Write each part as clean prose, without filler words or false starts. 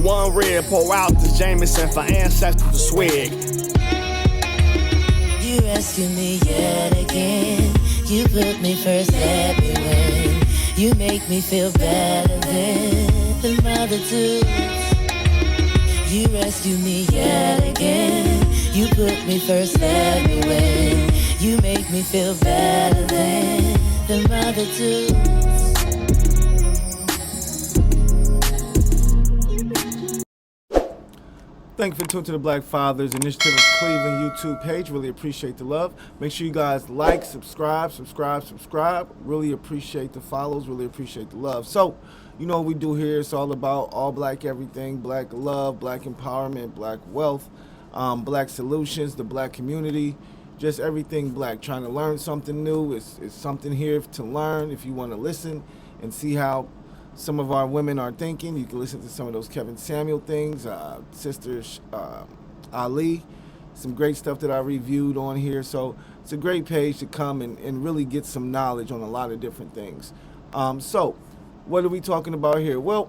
one red, pour out the Jameson for ancestors to swig. You rescue me yet again. You put me first everywhere. You make me feel better than the mother dudes. You rescue me yet again. You put me first everywhere. You make me feel better than the mother dudes. Thank you for tuning to the Black Fathers Initiative of Cleveland YouTube page. Really appreciate the love. Make sure you guys like, subscribe. Really appreciate the follows. Really appreciate the love. So, you know what we do here. It's all about all black everything, black love, black empowerment, black wealth, black solutions, the black community, just everything black. Trying to learn something new. It's something here to learn if you want to listen and see how some of our women are thinking. You can listen to some of those Kevin Samuel things, Sister Ali, some great stuff that I reviewed on here. So it's a great page to come and really get some knowledge on a lot of different things. So what are we talking about here? Well,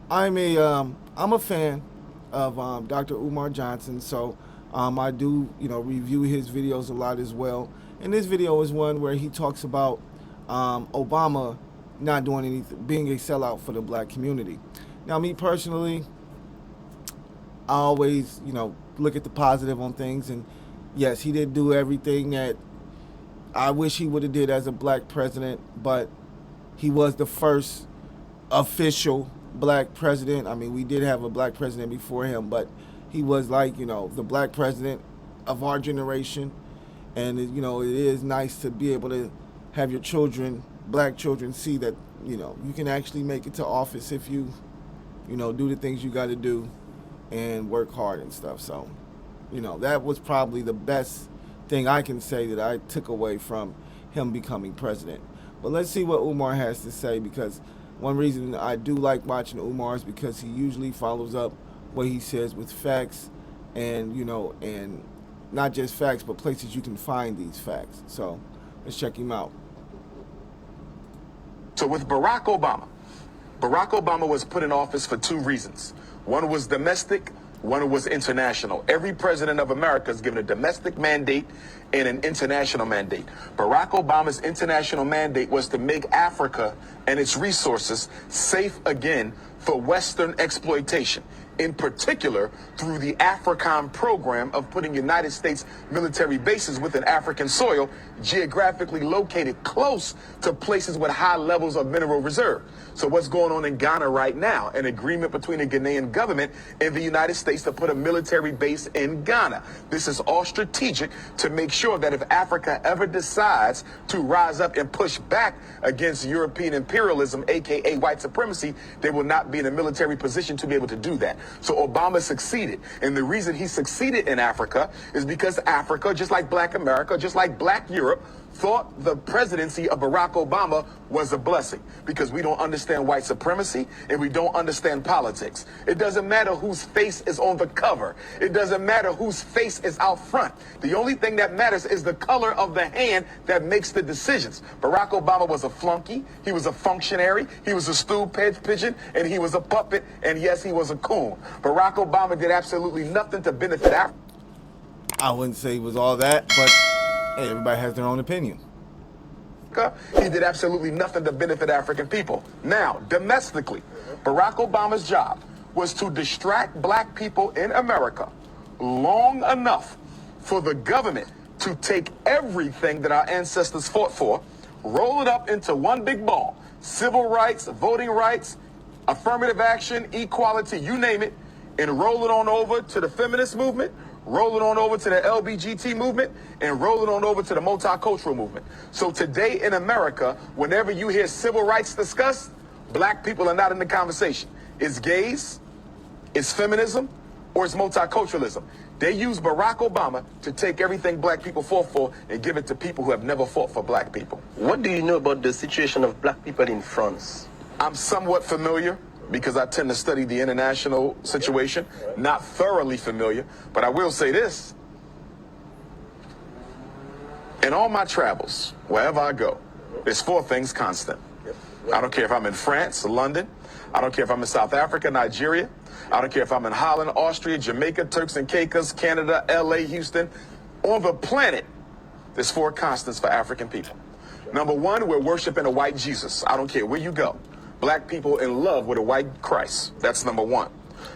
I'm a fan of Dr. Umar Johnson. So I do, review his videos a lot as well. And this video is one where he talks about Obama not doing anything, being a sellout for the black community. Now, me personally, I always, look at the positive on things. And yes, he did do everything that I wish he would have did as a black president, but he was the first official black president. I mean, we did have a black president before him, but he was like, the black president of our generation. And, it is nice to be able to have your children, black children, see that, you can actually make it to office if you, do the things you got to do and work hard and stuff. So, that was probably the best thing I can say that I took away from him becoming president. But let's see what Umar has to say, because one reason I do like watching Umar is because he usually follows up what he says with facts and, and not just facts, but places you can find these facts. So let's check him out. So with Barack Obama was put in office for two reasons. One was domestic, one was international. Every president of America is given a domestic mandate and an international mandate. Barack Obama's international mandate was to make Africa and its resources safe again for Western exploitation, in particular through the AFRICOM program of putting United States military bases within African soil, geographically located close to places with high levels of mineral reserve. So what's going on in Ghana right now? An agreement between the Ghanaian government and the United States to put a military base in Ghana. This is all strategic to make sure that if Africa ever decides to rise up and push back against European imperialism, aka white supremacy, they will not be in a military position to be able to do that. So Obama succeeded. And the reason he succeeded in Africa is because Africa, just like black America, just like black Europe, thought the presidency of Barack Obama was a blessing, because we don't understand white supremacy and we don't understand politics. It doesn't matter whose face is on the cover. It doesn't matter whose face is out front. The only thing that matters is the color of the hand that makes the decisions. Barack Obama was a flunky. He was a functionary. He was a stool pigeon, and he was a puppet. And yes, he was a coon. Barack Obama did absolutely nothing to benefit Africa. I wouldn't say he was all that, but hey, everybody has their own opinion. He did absolutely nothing to benefit African people. Now, domestically, Barack Obama's job was to distract black people in America long enough for the government to take everything that our ancestors fought for, roll it up into one big ball: civil rights, voting rights, affirmative action, equality, you name it, and roll it on over to the feminist movement, roll it on over to the LBGT movement, and roll it on over to the multicultural movement. So today in America, whenever you hear civil rights discussed, black people are not in the conversation. It's gays, it's feminism, or it's multiculturalism. They use Barack Obama to take everything black people fought for and give it to people who have never fought for black people. What do you know about the situation of black people in France? I'm somewhat familiar, because I tend to study the international situation. Not thoroughly familiar, but I will say this. In all my travels, wherever I go, there's four things constant. I don't care if I'm in France, London. I don't care if I'm in South Africa, Nigeria. I don't care if I'm in Holland, Austria, Jamaica, Turks and Caicos, Canada, LA, Houston. On the planet, there's 4 constants for African people. Number 1, we're worshiping a white Jesus. I don't care where you go. Black people in love with a white Christ. That's number 1.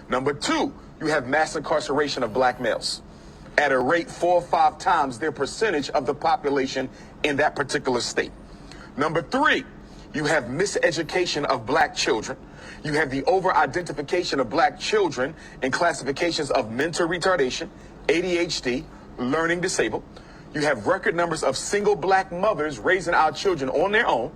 Number 2, you have mass incarceration of black males at a rate 4 or 5 times their percentage of the population in that particular state. Number 3, you have miseducation of black children. You have the over-identification of black children in classifications of mental retardation, ADHD, learning disabled. You have record numbers of single black mothers raising our children on their own,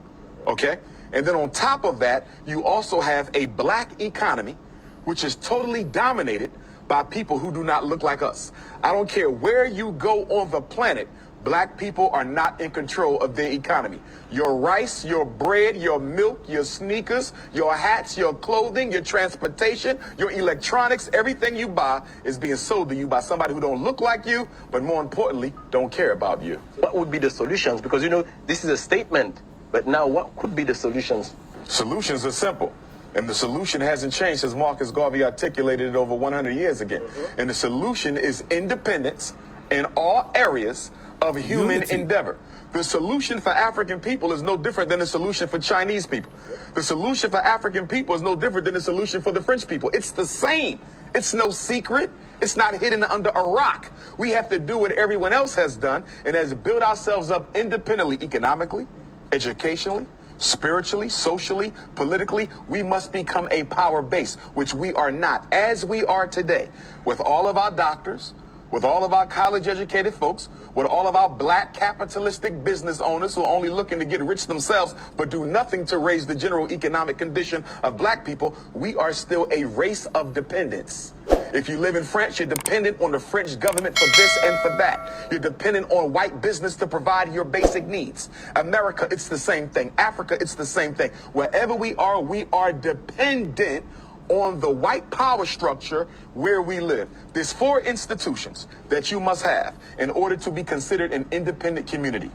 okay? And then on top of that, you also have a black economy, which is totally dominated by people who do not look like us. I don't care where you go on the planet, black people are not in control of their economy. Your rice, your bread, your milk, your sneakers, your hats, your clothing, your transportation, your electronics, everything you buy is being sold to you by somebody who don't look like you, but more importantly, don't care about you. What would be the solutions? Because, you know, this is a statement, but now what could be the solutions? Solutions are simple. And the solution hasn't changed since Marcus Garvey articulated it over 100 years ago. And the solution is independence in all areas of human endeavor. The solution for African people is no different than the solution for Chinese people. The solution for African people is no different than the solution for the French people. It's the same. It's no secret. It's not hidden under a rock. We have to do what everyone else has done, and as build ourselves up independently, economically, educationally, spiritually, socially, politically. We must become a power base, which we are not, as we are today, with all of our doctors, with all of our college-educated folks, with all of our black capitalistic business owners who are only looking to get rich themselves but do nothing to raise the general economic condition of black people. We are still a race of dependents. If you live in France, you're dependent on the French government for this and for that. You're dependent on white business to provide your basic needs. America, it's the same thing. Africa, it's the same thing. Wherever we are dependent on the white power structure where we live. There's 4 institutions that you must have in order to be considered an independent community.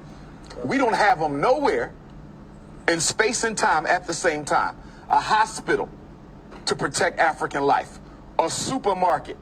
We don't have them nowhere in space and time at the same time. A hospital to protect African life. A supermarket,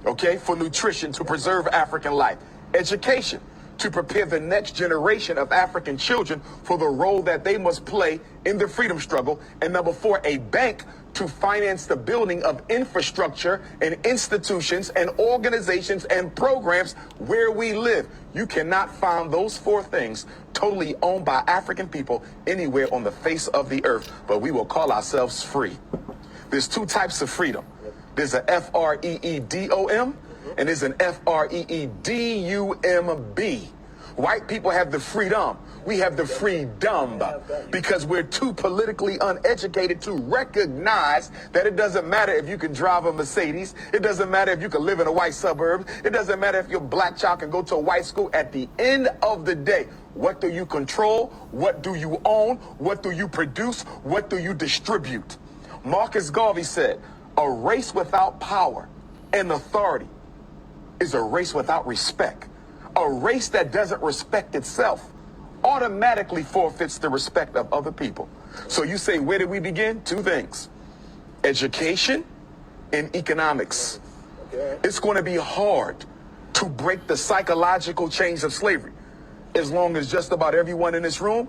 okay, for nutrition to preserve African life. Education to prepare the next generation of African children for the role that they must play in the freedom struggle. And number 4, a bank to finance the building of infrastructure and institutions and organizations and programs where we live. You cannot find those 4 things totally owned by African people anywhere on the face of the earth, but we will call ourselves free. There's 2 types of freedom. There's a F-R-E-E-D-O-M and there's an F-R-E-E-D-U-M-B. White people have the freedom. We have the freedom because we're too politically uneducated to recognize that it doesn't matter if you can drive a Mercedes. It doesn't matter if you can live in a white suburb. It doesn't matter if your black child can go to a white school. At the end of the day, what do you control? What do you own? What do you produce? What do you distribute? Marcus Garvey said, a race without power and authority is a race without respect. A race that doesn't respect itself automatically forfeits the respect of other people. So you say, where did we begin? 2 things. Education and economics. It's going to be hard to break the psychological chains of slavery as long as just about everyone in this room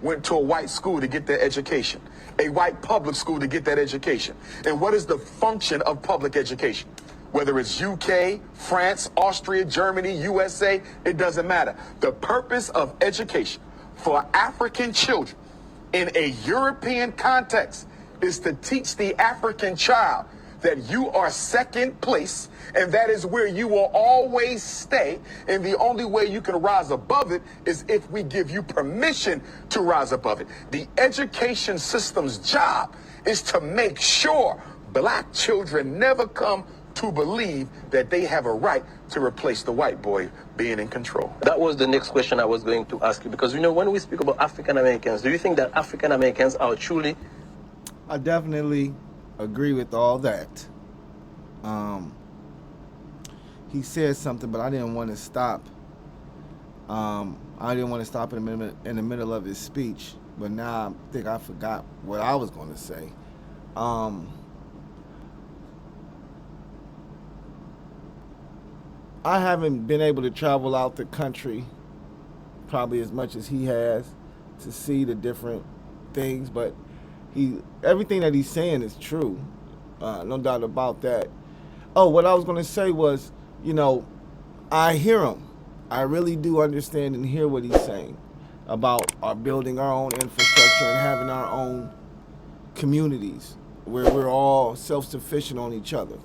went to a white school to get their education, a white public school to get that education. And what is the function of public education? Whether it's UK, France, Austria, Germany, USA, it doesn't matter. The purpose of education for African children in a European context is to teach the African child that you are second place and that is where you will always stay. And the only way you can rise above it is if we give you permission to rise above it. The education system's job is to make sure black children never come to believe that they have a right to replace the white boy being in control. That was the next question I was going to ask you, because, you know, when we speak about African Americans, do you think that African Americans are truly... I definitely agree with all that. He said something, but I didn't want to stop. I didn't want to stop in the middle of his speech. but now I think I forgot what I was going to say. I haven't been able to travel out the country probably as much as he has to see the different things, but everything that he's saying is true. No doubt about that. Oh, what I was going to say was, I hear him. I really do understand and hear what he's saying about our building our own infrastructure and having our own communities where we're all self-sufficient on each other.